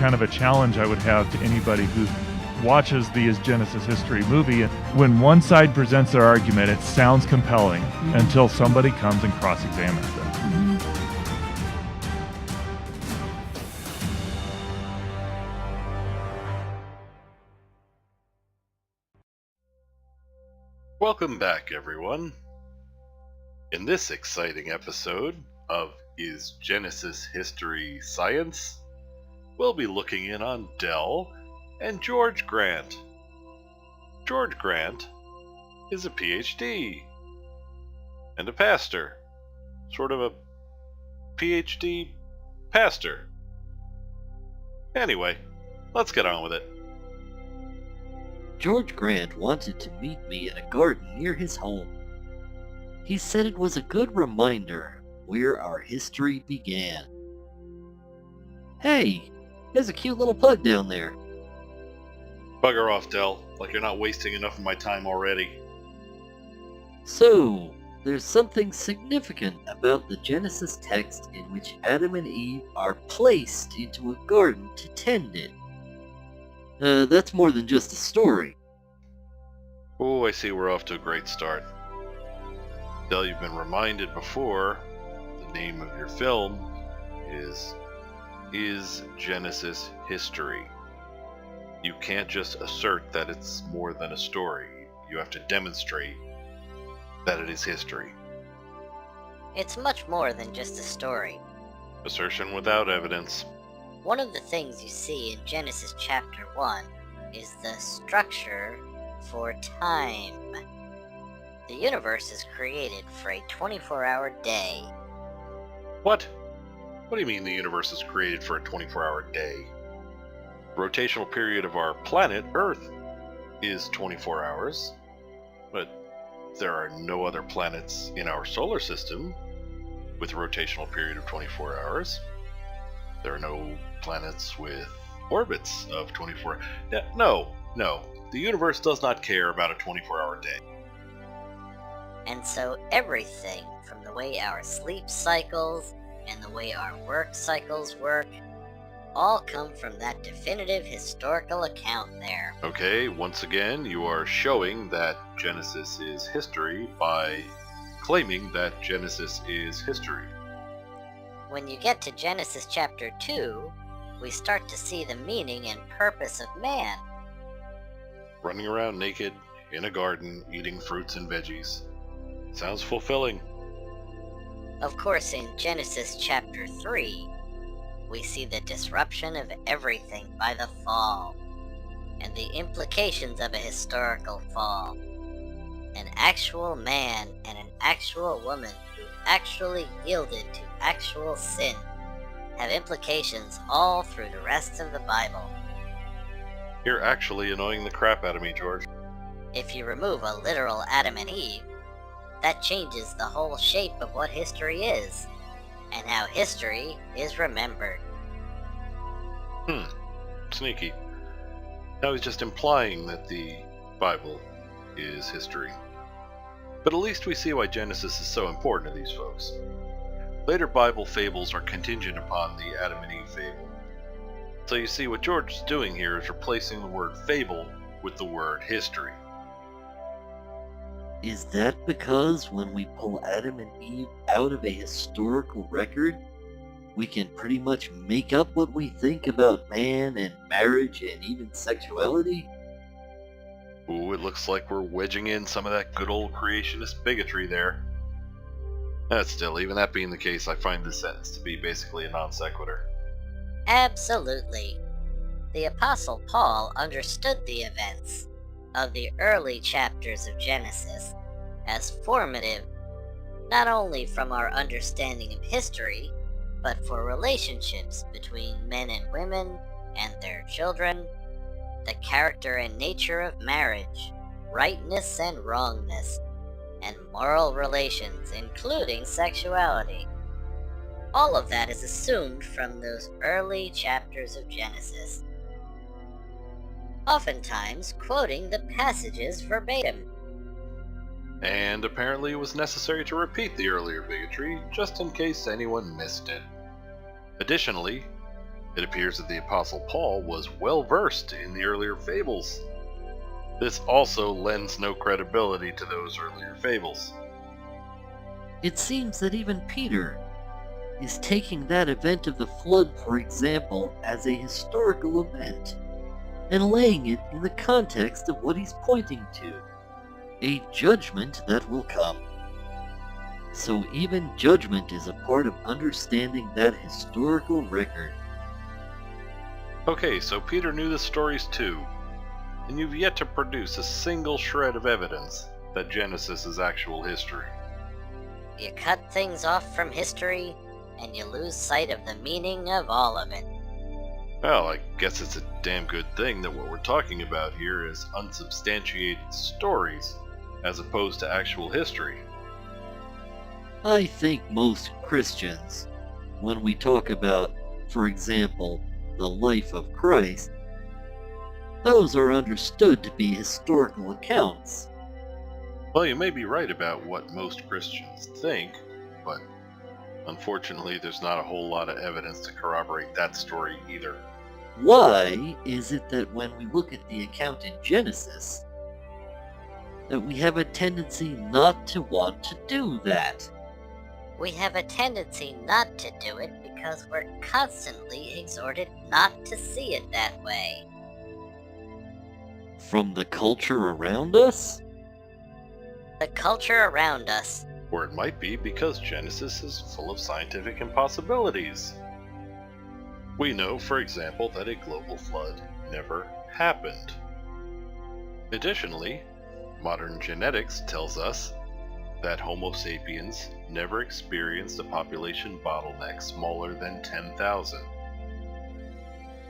kind of a challenge I would have to anybody who watches the Is Genesis History movie. When one side presents their argument, it sounds compelling until somebody comes and cross-examines them. Welcome back, everyone. In this exciting episode of Is Genesis History Science, we'll be looking in on Dell and George Grant. George Grant is a PhD and a pastor, sort of a PhD pastor. Anyway, let's get on with it. George Grant wanted to meet me in a garden near his home. He said it was a good reminder where our history began. Hey, there's a cute little pug down there. Bugger off, Dell, like you're not wasting enough of my time already. So, there's something significant about the Genesis text in which Adam and Eve are placed into a garden to tend it. That's more than just a story. Oh, I see we're off to a great start. Dell, you've been reminded before, the name of your film is Genesis History. You can't just assert that it's more than a story. You have to demonstrate that it is history. It's much more than just a story. Assertion without evidence. One of the things you see in Genesis chapter 1 is the structure for time. The universe is created for a 24-hour day. What? What do you mean the universe is created for a 24-hour day? The rotational period of our planet, Earth, is 24 hours, but there are no other planets in our solar system with a rotational period of 24 hours. There are no planets with orbits of 24 hours. No. The universe does not care about a 24-hour day. And so everything, from the way our sleep cycles and the way our work cycles work, all come from that definitive historical account there. Okay, once again, you are showing that Genesis is history by claiming that Genesis is history. When you get to Genesis chapter 2, we start to see the meaning and purpose of man. Running around naked, in a garden, eating fruits and veggies. Sounds fulfilling. Of course, in Genesis chapter 3, we see the disruption of everything by the fall, and the implications of a historical fall. An actual man and an actual woman who actually yielded to actual sin have implications all through the rest of the Bible. You're actually annoying the crap out of me, George. If you remove a literal Adam and Eve, that changes the whole shape of what history is, and how history is remembered. Sneaky. Now he's just implying that the Bible is history. But at least we see why Genesis is so important to these folks. Later Bible fables are contingent upon the Adam and Eve fable. So you see, what George is doing here is replacing the word fable with the word history. Is that because when we pull Adam and Eve out of a historical record, we can pretty much make up what we think about man and marriage and even sexuality? Ooh, it looks like we're wedging in some of that good old creationist bigotry there. Still, even that being the case, I find this sentence to be basically a non sequitur. Absolutely. The Apostle Paul understood the events of the early chapters of Genesis as formative, not only from our understanding of history, but for relationships between men and women and their children, the character and nature of marriage, rightness and wrongness, and moral relations, including sexuality. All of that is assumed from those early chapters of Genesis, oftentimes quoting the passages verbatim. And apparently it was necessary to repeat the earlier bigotry, just in case anyone missed it. Additionally, It appears that the Apostle Paul was well versed in the earlier fables. This also lends no credibility to those earlier fables. It seems that even Peter is taking that event of the flood, for example, as a historical event, and laying it in the context of what he's pointing to, a judgment that will come. So even judgment is a part of understanding that historical record. Okay, so Peter knew the stories too, and you've yet to produce a single shred of evidence that Genesis is actual history. You cut things off from history, and you lose sight of the meaning of all of it. Well, I guess it's a damn good thing that what we're talking about here is unsubstantiated stories, as opposed to actual history. I think most Christians, when we talk about, for example, the life of Christ, those are understood to be historical accounts. Well, you may be right about what most Christians think, but unfortunately there's not a whole lot of evidence to corroborate that story either. Why is it that when we look at the account in Genesis, that we have a tendency not to want to do that? We have a tendency not to do it because we're constantly exhorted not to see it that way. From the culture around us? The culture around us. Or it might be because Genesis is full of scientific impossibilities. We know, for example, that a global flood never happened. Additionally, modern genetics tells us that Homo sapiens never experienced a population bottleneck smaller than 10,000.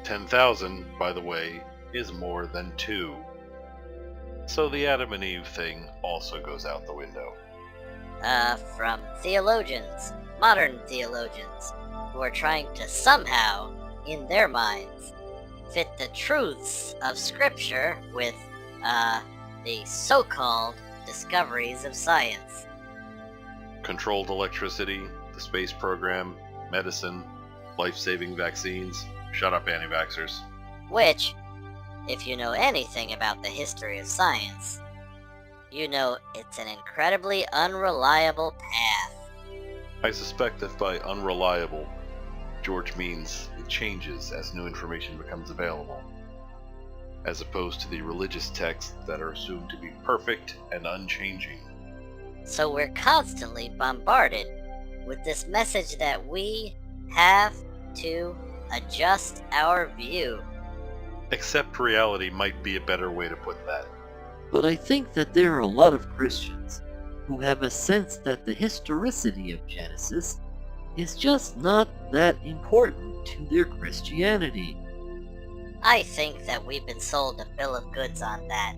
10,000, by the way, is more than 2. So the Adam and Eve thing also goes out the window. From theologians, modern theologians, who are trying to somehow, in their minds, fit the truths of Scripture with, the so-called discoveries of science. Controlled electricity, the space program, medicine, life-saving vaccines. Shut up, anti-vaxxers. Which, if you know anything about the history of science, you know it's an incredibly unreliable path. I suspect that by unreliable, George means it changes as new information becomes available, as opposed to the religious texts that are assumed to be perfect and unchanging. So we're constantly bombarded with this message that we have to adjust our view. Accept reality might be a better way to put that. But I think that there are a lot of Christians who have a sense that the historicity of Genesis is just not that important to their Christianity. I think that we've been sold a bill of goods on that.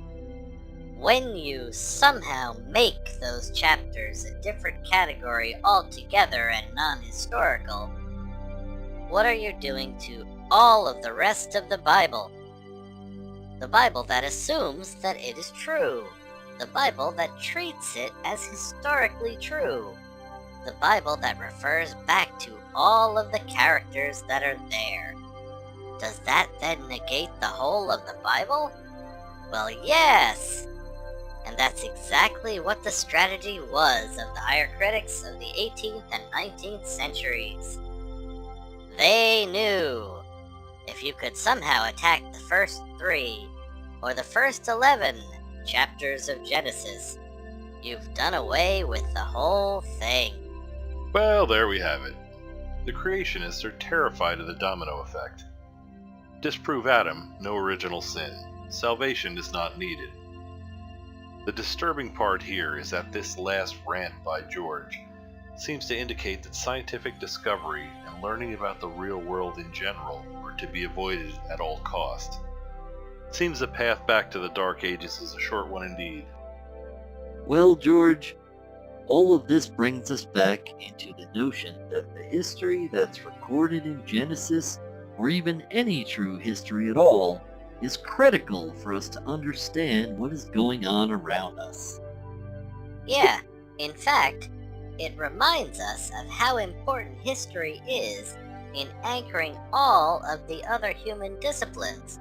When you somehow make those chapters a different category altogether and non-historical, what are you doing to all of the rest of the Bible? The Bible that assumes that it is true. The Bible that treats it as historically true. The Bible that refers back to all of the characters that are there. Does that then negate the whole of the Bible? Well, yes! And that's exactly what the strategy was of the higher critics of the 18th and 19th centuries. They knew if you could somehow attack the first 3 or the first 11 chapters of Genesis, you've done away with the whole thing. Well, there we have it. The creationists are terrified of the domino effect. Disprove Adam, no original sin. Salvation is not needed. The disturbing part here is that this last rant by George seems to indicate that scientific discovery and learning about the real world in general are to be avoided at all cost. Seems the path back to the Dark Ages is a short one indeed. Well, George, all of this brings us back into the notion that the history that's recorded in Genesis, or even any true history at all, is critical for us to understand what is going on around us. Yeah, in fact, it reminds us of how important history is in anchoring all of the other human disciplines.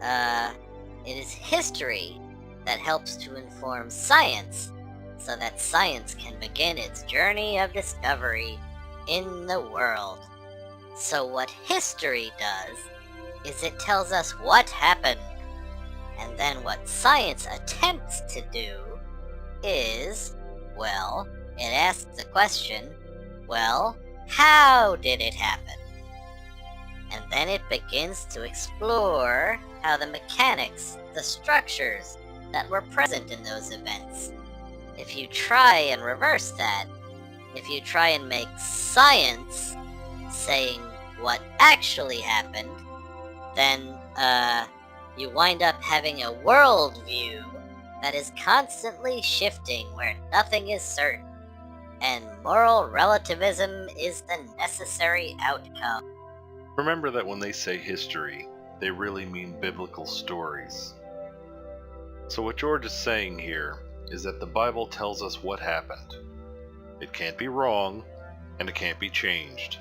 It is history that helps to inform science, so that science can begin its journey of discovery in the world. So what history does is it tells us what happened, and then what science attempts to do is, well, it asks the question, well, how did it happen? And then it begins to explore how the mechanics, the structures that were present in those events. If you try and reverse that, if you try and make science saying what actually happened, then, you wind up having a worldview that is constantly shifting where nothing is certain, and moral relativism is the necessary outcome. Remember that when they say history, they really mean biblical stories. So what George is saying here is that the Bible tells us what happened. It can't be wrong, and it can't be changed.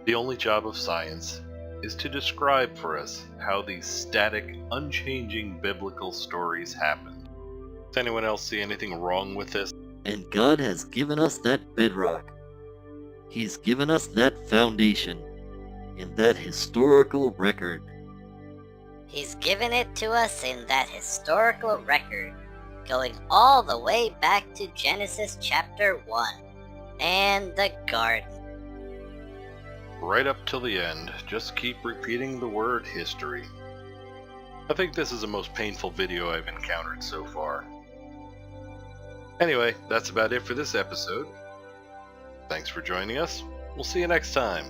The only job of science is to describe for us how these static, unchanging biblical stories happened. Does anyone else see anything wrong with this? And God has given us that bedrock. He's given us that foundation in that historical record. He's given it to us in that historical record, going all the way back to Genesis chapter 1, and the garden. Right up till the end, just keep repeating the word history. I think this is the most painful video I've encountered so far. Anyway, that's about it for this episode. Thanks for joining us. We'll see you next time.